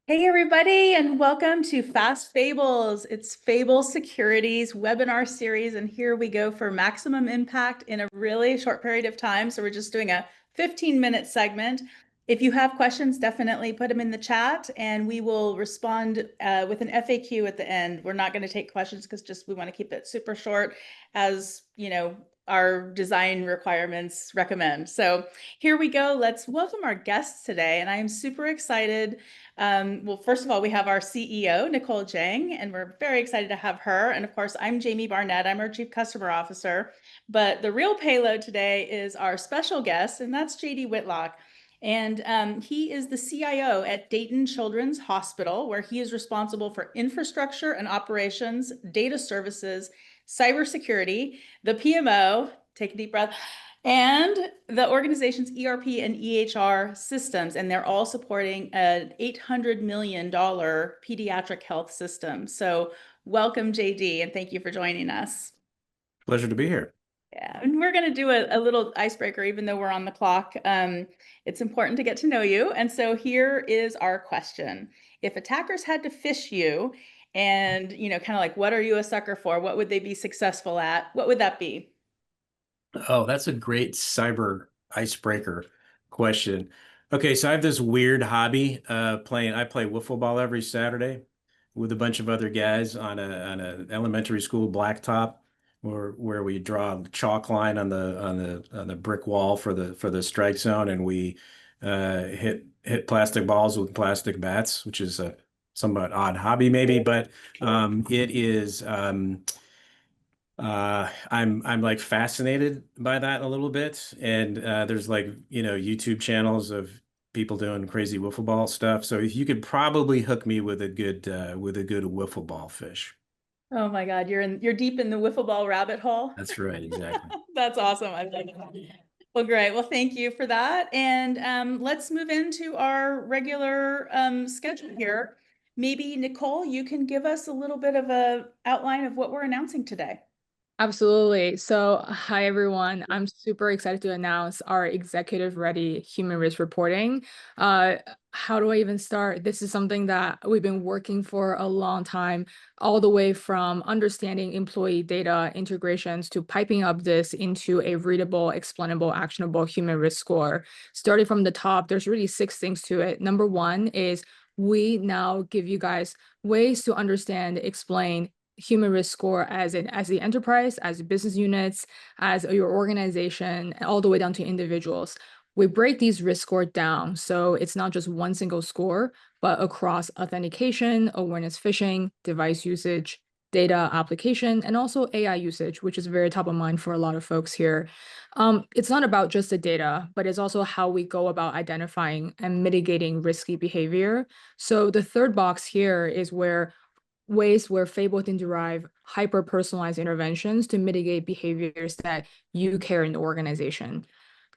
Hey everybody, and welcome to Fast Fables. It's Fable Security's webinar series, and here we go for maximum impact in a really short period of time. So we're just doing a 15-minute segment. If you have questions, definitely put them in the chat, and we will respond with an FAQ at the end. We're not going to take questions because we want to keep it super short, as our design requirements recommend. So here we go. Let's welcome our guests today, and I am super excited. Well, first of all, we have our CEO, Nicole Jiang, and we're very excited to have her. And of course, I'm Jamie Barnett. I'm our Chief Customer Officer. But the real payload today is our special guest, and that's JD Whitlock. And he is the CIO at Dayton Children's Hospital, where he is responsible for infrastructure and operations, data services, cybersecurity, the PMO, take a deep breath, and the organization's ERP and EHR systems, and they're all supporting an $800 million pediatric health system. So welcome, JD, and thank you for joining us. Pleasure to be here. Yeah, and we're going to do a little icebreaker, even though we're on the clock. It's important to get to know you. And so here is our question. If attackers had to phish you and, kind of like, what are you a sucker for? What would they be successful at? What would that be? Oh, that's a great cyber icebreaker question. Okay, so I have this weird hobby I play wiffle ball every Saturday with a bunch of other guys on a elementary school blacktop where we draw a chalk line on the brick wall for the strike zone, and we hit plastic balls with plastic bats, which is a somewhat odd hobby maybe, but it is I'm like fascinated by that a little bit. And there's like, YouTube channels of people doing crazy wiffle ball stuff. So if you could probably hook me with a good wiffle ball fish. Oh my God, you're deep in the wiffle ball rabbit hole. That's right, exactly. That's awesome. I like that. Well, great. Well, thank you for that. And let's move into our regular schedule here. Maybe Nicole, you can give us a little bit of a outline of what we're announcing today. Absolutely. So, hi everyone. I'm super excited to announce our executive-ready human risk reporting. How do I even start? This is something that we've been working for a long time, all the way from understanding employee data integrations to piping up this into a readable, explainable, actionable human risk score. Starting from the top, there's really 6 things to it. Number 1 is we now give you guys ways to understand, explain human risk score as the enterprise, as business units, as your organization, all the way down to individuals. We break these risk scores down, so it's not just one single score, but across authentication, awareness phishing, device usage, data application, and also AI usage, which is very top of mind for a lot of folks here. It's not about just the data, but it's also how we go about identifying and mitigating risky behavior. So the third box here is ways where Fable can derive hyper-personalized interventions to mitigate behaviors that you care in the organization.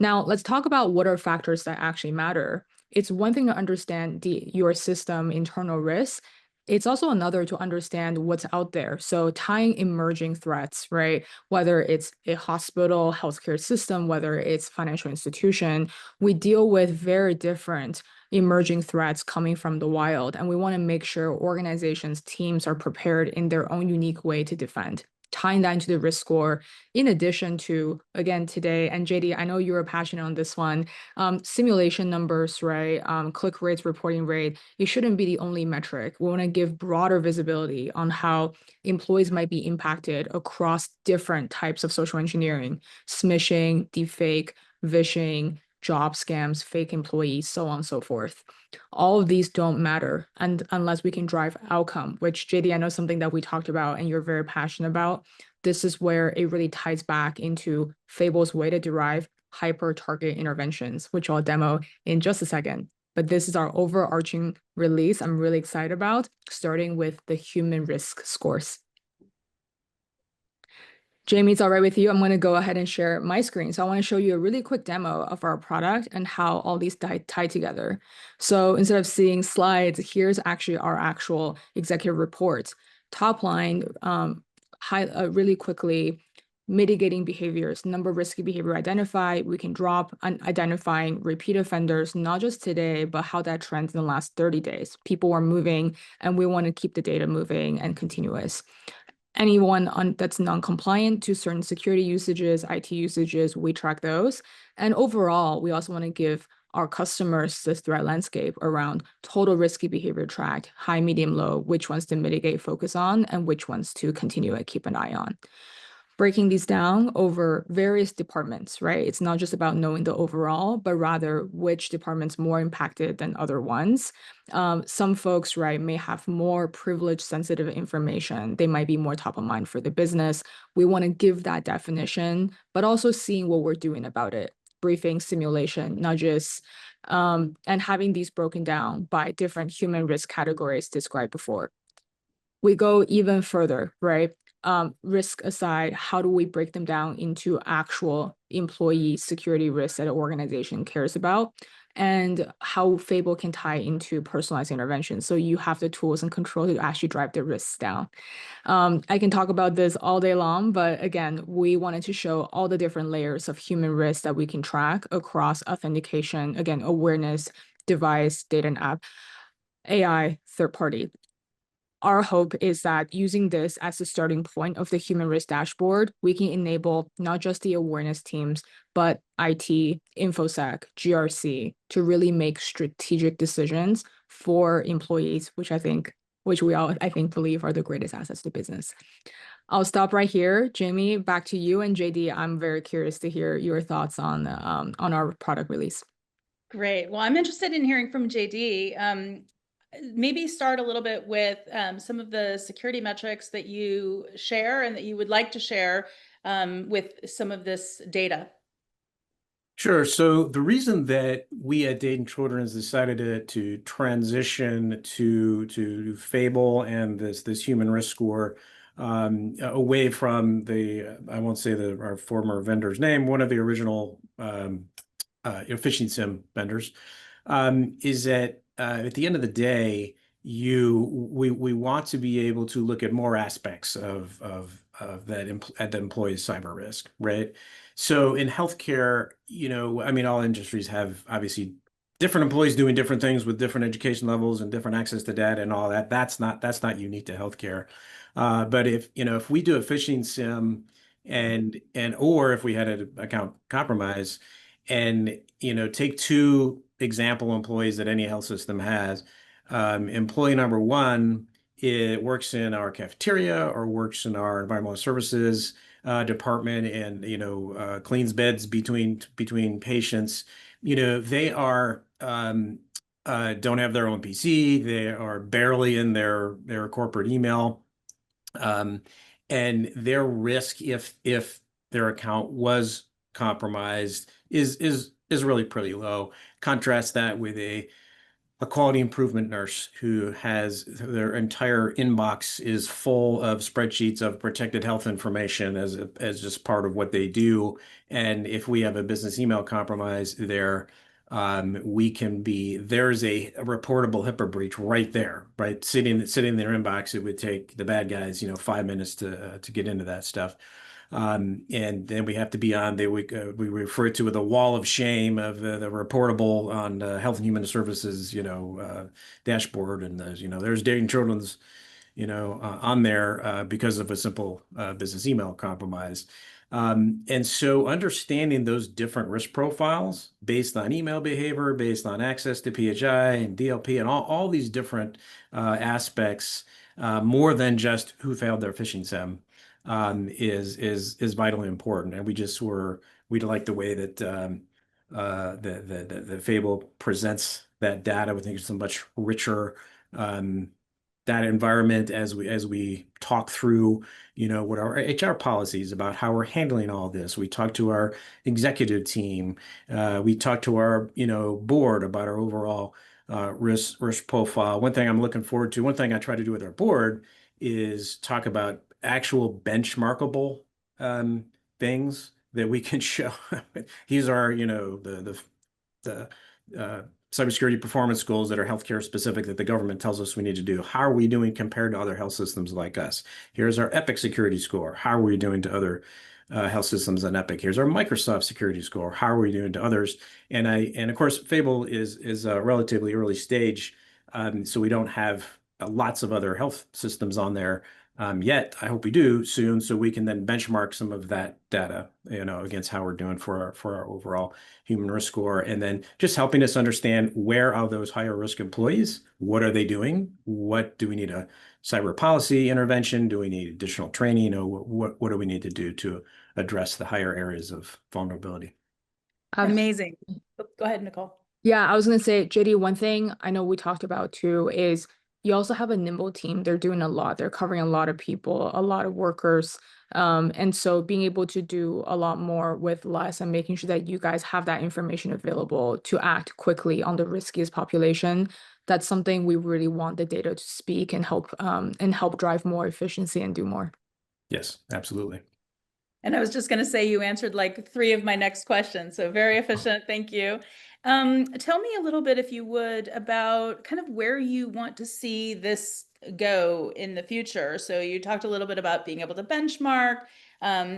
Now, let's talk about what are factors that actually matter. It's one thing to understand your system internal risks. It's also another to understand what's out there. So tying emerging threats, right? Whether it's a hospital, healthcare system, whether it's financial institution, we deal with very different emerging threats coming from the wild. And we want to make sure organizations, teams are prepared in their own unique way to defend, tying that into the risk score. In addition to, again, today, and JD, I know you were passionate on this one, simulation numbers, right? Click rates, reporting rate, it shouldn't be the only metric. We want to give broader visibility on how employees might be impacted across different types of social engineering, smishing, deepfake, vishing, job scams, fake employees, so on and so forth. All of these don't matter unless we can drive outcome, which JD, I know something that we talked about and you're very passionate about. This is where it really ties back into Fable's way to derive hyper target interventions, which I'll demo in just a second. But this is our overarching release I'm really excited about, starting with the human risk scores. Jamie, it's all right with you. I'm going to go ahead and share my screen. So I want to show you a really quick demo of our product and how all these tie together. So instead of seeing slides, here's actually our actual executive report. Top line, really quickly, mitigating behaviors, number of risky behavior identified. We can drop on identifying repeat offenders, not just today, but how that trends in the last 30 days. People are moving, and we want to keep the data moving and continuous. Anyone that's non-compliant to certain security usages, IT usages, we track those. And overall, we also want to give our customers the threat landscape around total risky behavior tracked, high, medium, low, which ones to mitigate, focus on, and which ones to continue and keep an eye on. Breaking these down over various departments, right? It's not just about knowing the overall, but rather which department's more impacted than other ones. Some folks, right, may have more privileged, sensitive information. They might be more top of mind for the business. We want to give that definition, but also seeing what we're doing about it. Briefing, simulation, nudges, and having these broken down by different human risk categories described before. We go even further, right? Risk aside, how do we break them down into actual employee security risks that an organization cares about, and how Fable can tie into personalized intervention? So you have the tools and control to actually drive the risks down. I can talk about this all day long, but again, we wanted to show all the different layers of human risk that we can track across authentication, again, awareness, device, data and app, AI, third party. Our hope is that using this as the starting point of the human risk dashboard, we can enable not just the awareness teams, but IT, InfoSec, GRC to really make strategic decisions for employees, which we all, I think, believe are the greatest assets to business. I'll stop right here. Jamie, back to you, and JD, I'm very curious to hear your thoughts on our product release. Great. Well, I'm interested in hearing from JD. Maybe start a little bit with some of the security metrics that you share and that you would like to share with some of this data. Sure. So the reason that we at Dayton Children has decided to transition to Fable and this human risk score away from I won't say our former vendor's name, one of the original phishing sim vendors, is that at the end of the day, we want to be able to look at more aspects of that employee's cyber risk, right? So in healthcare, I mean, all industries have obviously different employees doing different things with different education levels and different access to data and all that. That's not unique to healthcare. But if we do a phishing sim or if we had an account compromise and take two example employees that any health system has, employee number one, it works in our cafeteria or works in our environmental services department and cleans beds between patients. They are don't have their own PC. They are barely in their corporate email, and their risk if their account was compromised is really pretty low. Contrast that with a quality improvement nurse who has their entire inbox is full of spreadsheets of protected health information as just part of what they do. And if we have a business email compromise there, there's a reportable HIPAA breach right there, right? Sitting in their inbox. It would take the bad guys, 5 minutes to get into that stuff. And then we have to be on we refer to it the wall of shame of the reportable on Health and Human Services, dashboard. And there's Dayton Children's, on there because of a simple business email compromise. And so understanding those different risk profiles based on email behavior, based on access to PHI and DLP and all these different aspects, more than just who failed their phishing sim, is vitally important. And we like the way that the Fable presents that data. We think it's a much richer data environment as we talk through, what our HR policies about how we're handling all this. We talk to our executive team. We talk to our, board about our overall risk profile. One thing I'm looking forward to, one thing I try to do with our board is talk about actual benchmarkable things that we can show. These are, the cybersecurity performance goals that are healthcare specific that the government tells us we need to do. How are we doing compared to other health systems like us? Here's our Epic security score. How are we doing to other health systems on Epic. Here's our Microsoft security score. How are we doing to others? And of course, Fable is a relatively early stage, so we don't have lots of other health systems on there yet. I hope we do soon, so we can then benchmark some of that data, against how we're doing for our overall human risk score, and then just helping us understand where are those higher risk employees, what are they doing, what do we need a cyber policy intervention, do we need additional training, or what do we need to do to address the higher areas of vulnerability. Amazing. Go ahead, Nicole. Yeah, I was gonna say, JD, one thing I know we talked about too is you also have a nimble team. They're doing a lot. They're covering a lot of people, a lot of workers. And so being able to do a lot more with less and making sure that you guys have that information available to act quickly on the riskiest population. That's something we really want the data to speak and help drive more efficiency and do more. Yes, absolutely. And I was just going to say you answered like 3 of my next questions. So very efficient. Thank you. Tell me a little bit, if you would, about kind of where you want to see this go in the future. So you talked a little bit about being able to benchmark,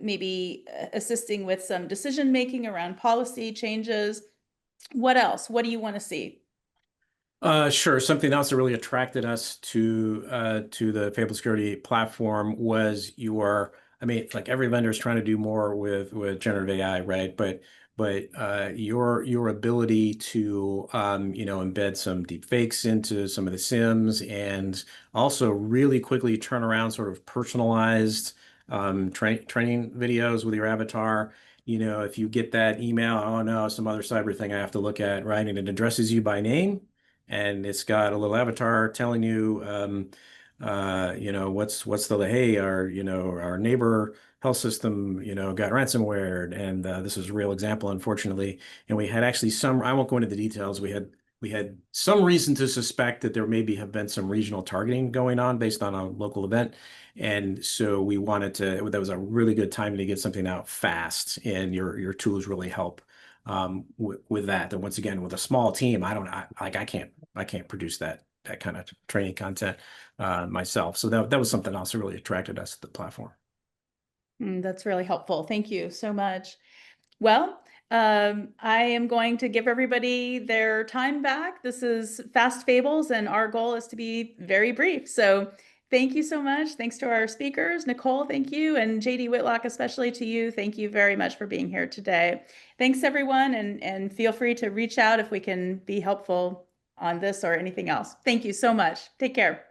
maybe assisting with some decision making around policy changes. What else? What do you want to see? Sure. Something else that really attracted us to the Fable Security platform was like every vendor is trying to do more with generative AI, right? But your ability to embed some deep fakes into some of the sims, and also really quickly turn around sort of personalized training videos with your avatar. If you get that email, oh no, some other cyber thing I have to look at, right? And it addresses you by name, and it's got a little avatar telling you, what's the, hey, our neighbor health system, got ransomware, and this is a real example, unfortunately. And we had actually I won't go into the details. We had some reason to suspect that there maybe have been some regional targeting going on based on a local event. And so that was a really good time to get something out fast, and your tools really help with that. And once again, with a small team, I can't produce that kind of training content myself. So that was something else that really attracted us to the platform. That's really helpful. Thank you so much. Well, I am going to give everybody their time back. This is Fast Fables, and our goal is to be very brief. So thank you so much. Thanks to our speakers. Nicole, thank you. And JD Whitlock, especially to you. Thank you very much for being here today. Thanks, everyone. And feel free to reach out if we can be helpful on this or anything else. Thank you so much. Take care.